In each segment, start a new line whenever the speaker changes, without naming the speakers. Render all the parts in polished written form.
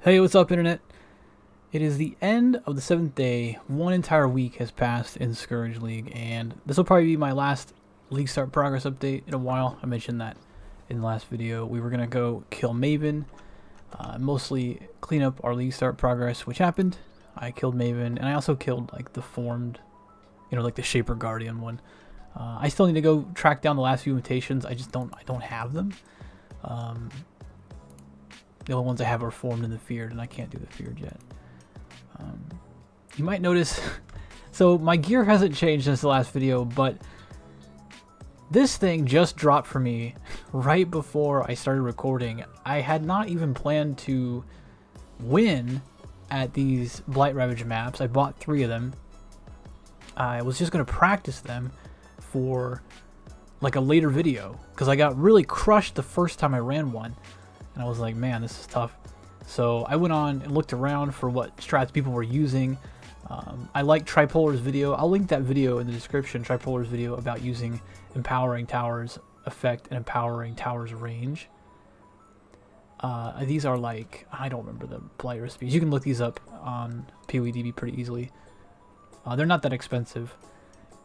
Hey, what's up, Internet? It is the end of the 7th day. One entire week has passed in Scourge League, and this will probably be my last League Start Progress update in a while. I mentioned that in the last video. We were going to go kill Maven, mostly clean up our League Start Progress, which happened. I killed Maven, and I also killed, like, the formed, like the Shaper Guardian one. I still need to go track down the last few mutations. I don't have them. The only ones I have are formed in the Feared, and I can't do the Feared yet. You might notice, so my gear hasn't changed since the last video, but this thing just dropped for me right before I started recording. I had not even planned to win at these Blight-Ravaged Maps. I bought 3 of them. I was just going to practice them for like a later video, because I got really crushed the first time I ran one. And I was like, man, this is tough. So I went on and looked around for what strats people were using. I like Tripolar's video. I'll link that video in the description. Tripolar's video about using Empowering Towers effect and Empowering Towers range. These are like, I don't remember the Blight recipes. You can look these up on PoE pretty easily. They're not that expensive.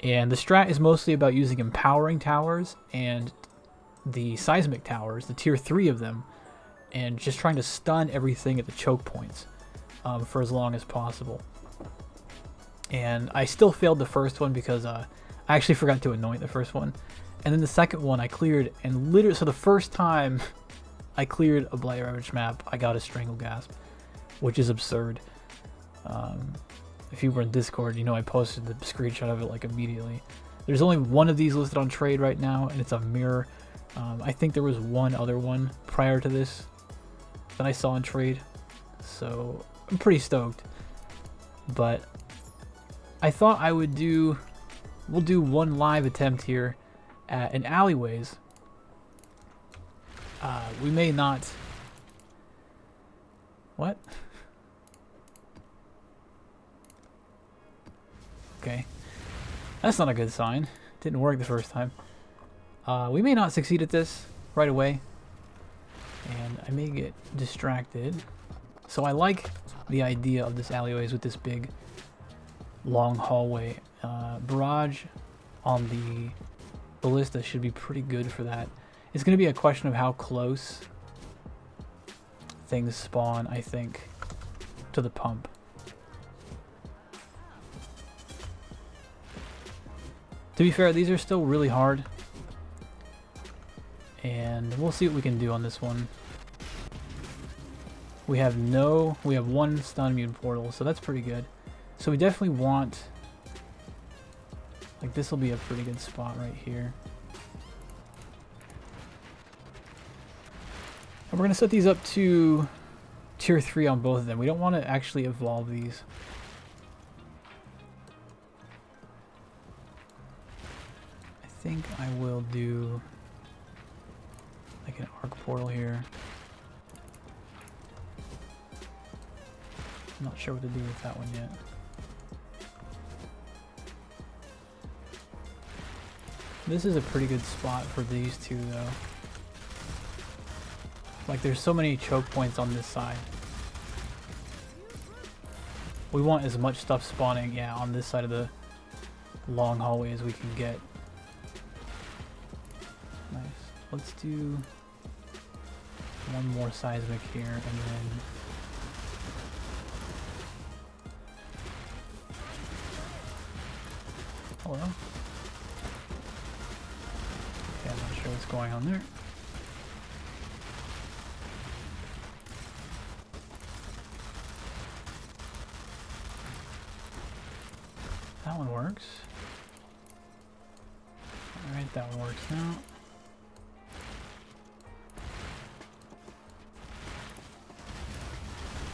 And the strat is mostly about using Empowering Towers and the Seismic Towers, the tier 3 of them, and just trying to stun everything at the choke points for as long as possible. And I still failed the first one because I actually forgot to anoint the first one. And then the second one I cleared, and literally, so the first time I cleared a Blight-Ravaged map, I got a Stranglegasp, which is absurd. If you were in Discord, you know I posted the screenshot of it like immediately. There's only one of these listed on trade right now, and it's a mirror. I think there was one other one prior to this that I saw in trade, so I'm pretty stoked. But I thought we'll do one live attempt here at an alleyways. We may not. What? Okay, that's not a good sign. Didn't work the first time. We may not succeed at this right away, and I may get distracted. So I like the idea of this alleyways with this big long hallway. Barrage on the ballista should be pretty good for that. It's going to be a question of how close things spawn, I think, to the pump. To be fair, these are still really hard, and we'll see what we can do on this one. We have one stun immune portal, so that's pretty good. So we definitely want, like, this will be a pretty good spot right here. And we're going to set these up to tier 3 on both of them. We don't want to actually evolve these. I think I will do like an arc portal here. I'm not sure what to do with that one yet. This is a pretty good spot for these two, though. Like, there's so many choke points on this side. We want as much stuff spawning, yeah, on this side of the long hallway as we can get. Nice. Let's do one more seismic here, and then hello. Okay, I'm not sure what's going on there. That one works. Alright, that one works now.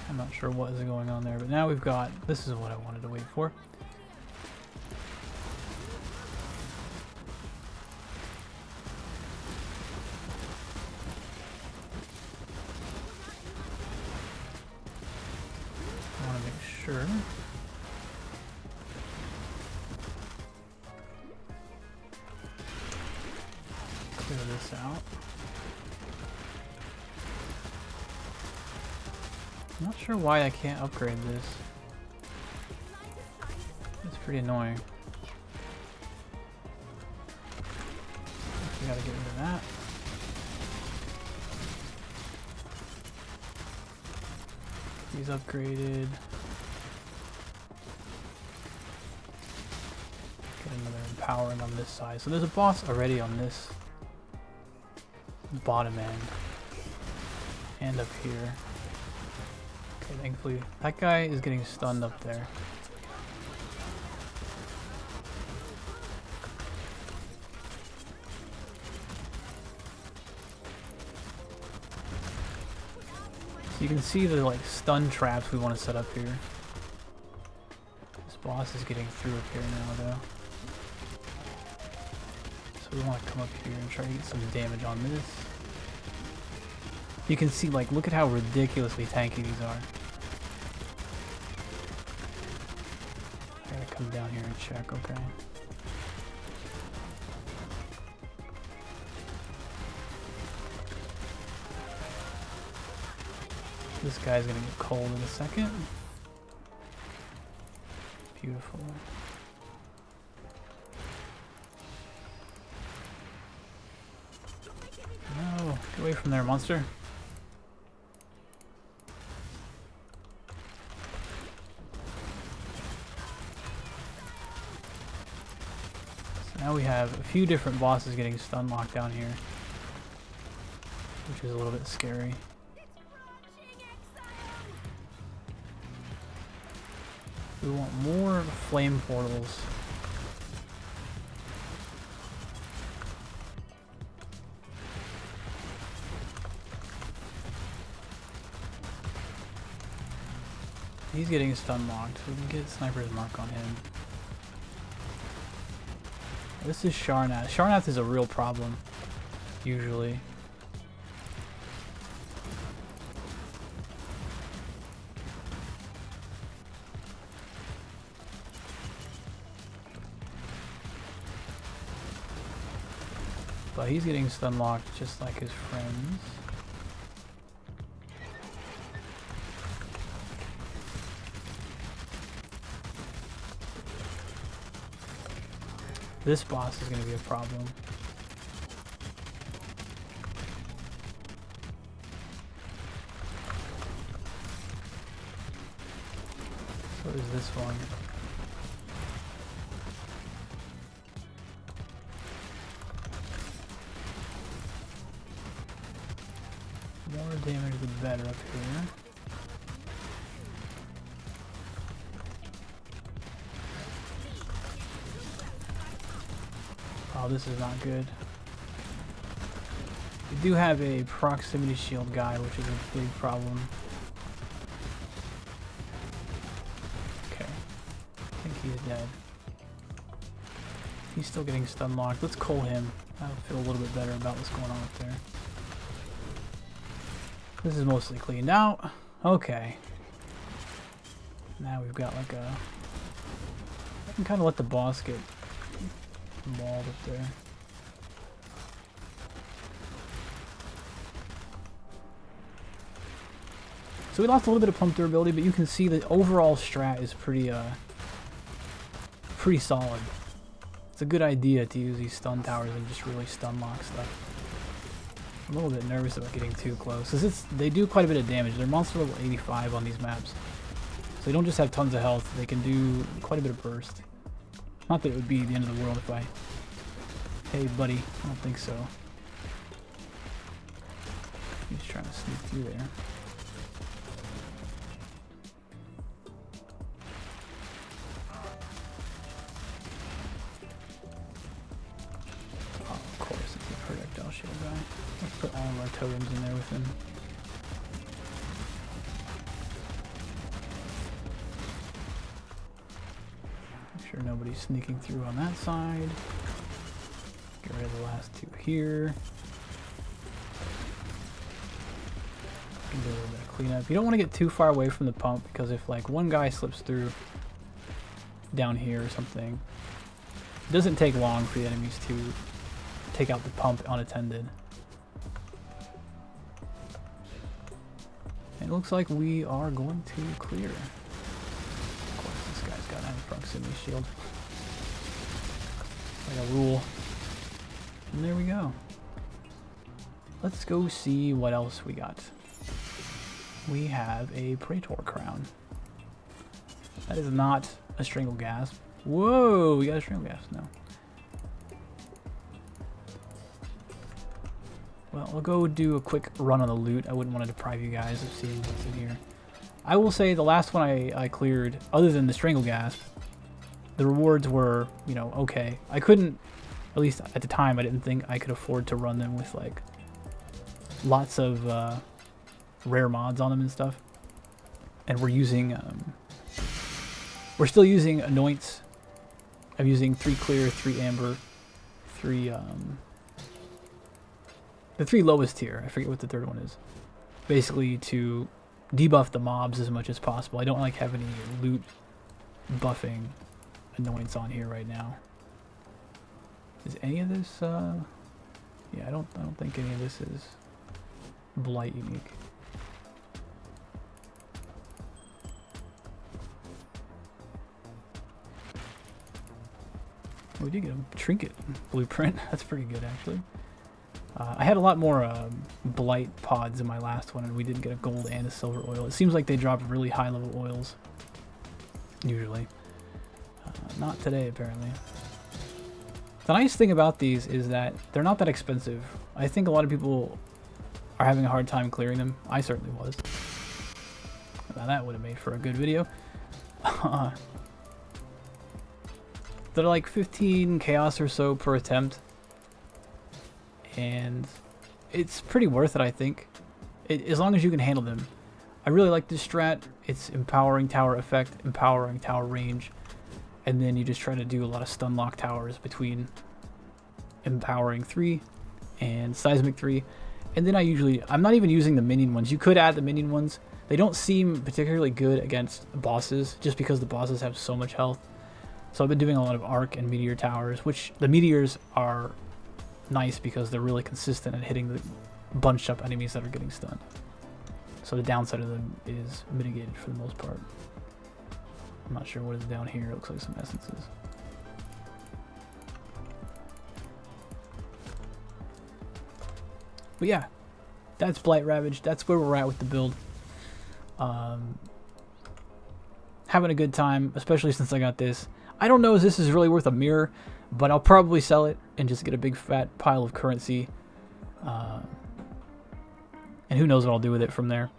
I'm not sure what is going on there, but now we've got, this is what I wanted to wait for. I want to make sure. Clear this out. I'm not sure why I can't upgrade this. It's pretty annoying. We gotta get rid of that. He's upgraded. Get another empowering on this side. So there's a boss already on this bottom end. And up here. Okay, thankfully that guy is getting stunned up there. So you can see the like stun traps we want to set up here. This boss is getting through up here now though. So we want to come up here and try to get some damage on this. You can see, like, look at how ridiculously tanky these are. I gotta come down here and check, okay. This guy's gonna get cold in a second. Beautiful. No, get away from there, monster. So now we have a few different bosses getting stun locked down here, which is a little bit scary. We want more flame portals. He's getting stun locked, so we can get Sniper's Mark on him. This is Sharnath. Sharnath is a real problem, usually. But he's getting stun locked just like his friends. This boss is going to be a problem. So is this one. More damage the better up here. Oh, this is not good. We do have a proximity shield guy, which is a big problem. Okay. I think he's dead. He's still getting stun locked. Let's cull him. I'll feel a little bit better about what's going on up there. This is mostly cleaned out. Okay. Now we've got like a... I can kind of let the boss get mauled up there. So we lost a little bit of pump durability, but you can see the overall strat is pretty solid. It's a good idea to use these stun towers and just really stun lock stuff. I'm a little bit nervous about getting too close, because they do quite a bit of damage. They're monster level 85 on these maps. So they don't just have tons of health, they can do quite a bit of burst. Not that it would be the end of the world if I... Hey buddy, I don't think so. He's trying to sneak through there. Oh, of course, it's a projectile shield guy. Let's put all of our totems in there with him. Make sure nobody's sneaking through on that side. Get rid of the last two here. Can do a little bit of cleanup. You don't want to get too far away from the pump, because if like one guy slips through down here or something, it doesn't take long for the enemies to take out the pump unattended. And it looks like we are going to clear. Of course, this guy's got to have a proximity shield. Like a rule. And there we go. Let's go see what else we got. We have a Praetor crown. That is not a Stranglegasp. Whoa, we got a Stranglegasp now. Well, I'll go do a quick run on the loot. I wouldn't want to deprive you guys of seeing what's in here. I will say the last one I cleared, other than the Stranglegasp, the rewards were, you know, okay. I couldn't, at least at the time, I didn't think I could afford to run them with, like, lots of rare mods on them and stuff. And we're using, we're still using Anoints. I'm using 3 clear, 3 amber, 3, the 3 lowest tier. I forget what the third one is. Basically to debuff the mobs as much as possible. I don't like have any loot buffing Anoints on here right now. Is any of this, yeah, I don't think any of this is Blight unique. Oh, we did get a trinket blueprint. That's pretty good, actually. I had a lot more Blight pods in my last one, and we did get a gold and a silver oil. It seems like they drop really high-level oils, usually. Not today, apparently. The nice thing about these is that they're not that expensive. I think a lot of people are having a hard time clearing them. I certainly was. Now that would have made for a good video. They're like 15 chaos or so per attempt. And it's pretty worth it, I think. As long as you can handle them. I really like this strat. It's empowering tower effect, empowering tower range. And then you just try to do a lot of stun lock towers between empowering 3 and seismic 3. And then I'm not even using the minion ones. You could add the minion ones. They don't seem particularly good against bosses just because the bosses have so much health. So I've been doing a lot of arc and meteor towers, which the meteors are nice because they're really consistent at hitting the bunched up enemies that are getting stunned. So the downside of them is mitigated for the most part. I'm not sure what is down here. It looks like some essences. But yeah, that's Blight-Ravaged. That's where we're at with the build. Having a good time, especially since I got this. I don't know if this is really worth a mirror, but I'll probably sell it and just get a big fat pile of currency. And who knows what I'll do with it from there.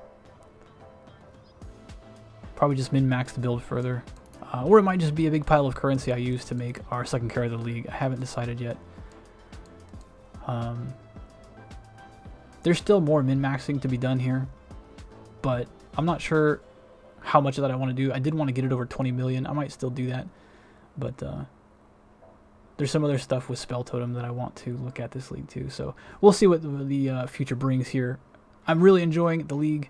Probably just min-max the build further. Or it might just be a big pile of currency I use to make our second carry of the league. I haven't decided yet. There's still more min-maxing to be done here, but I'm not sure how much of that I want to do. I did want to get it over 20 million. I might still do that, but there's some other stuff with Spell Totem that I want to look at this league too. So we'll see what the future brings here. I'm really enjoying the league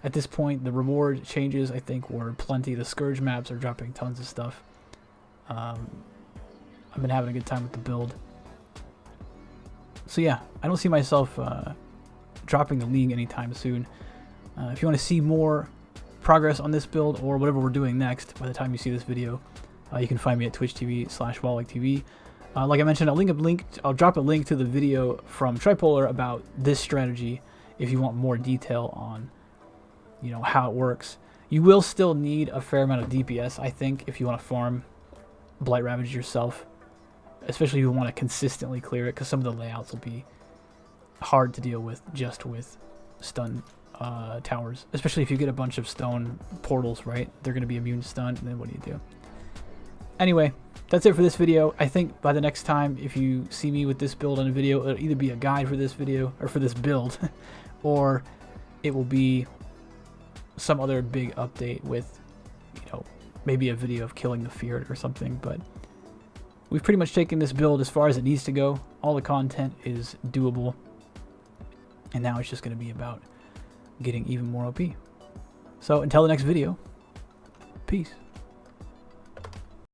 at this point. The reward changes, I think, were plenty. The Scourge maps are dropping tons of stuff. I've been having a good time with the build. So yeah, I don't see myself dropping the league anytime soon. If you want to see more progress on this build or whatever we're doing next by the time you see this video, you can find me at twitch.tv/wallachTV. Like I mentioned, I'll drop a link to the video from Tripolar about this strategy if you want more detail on, you know, how it works. You will still need a fair amount of DPS, I think, if you want to farm Blight-Ravaged yourself, especially if you want to consistently clear it, because some of the layouts will be hard to deal with just with stun towers, especially if you get a bunch of stone portals, right? They're going to be immune to stun, and then what do you do? Anyway, that's it for this video. I think by the next time, if you see me with this build on a video, it'll either be a guide for this video, or for this build, or it will be some other big update with, you know, maybe a video of killing the Feared or something. But we've pretty much taken this build as far as it needs to go. All the content is doable, and now it's just going to be about getting even more OP. So until the next video, peace.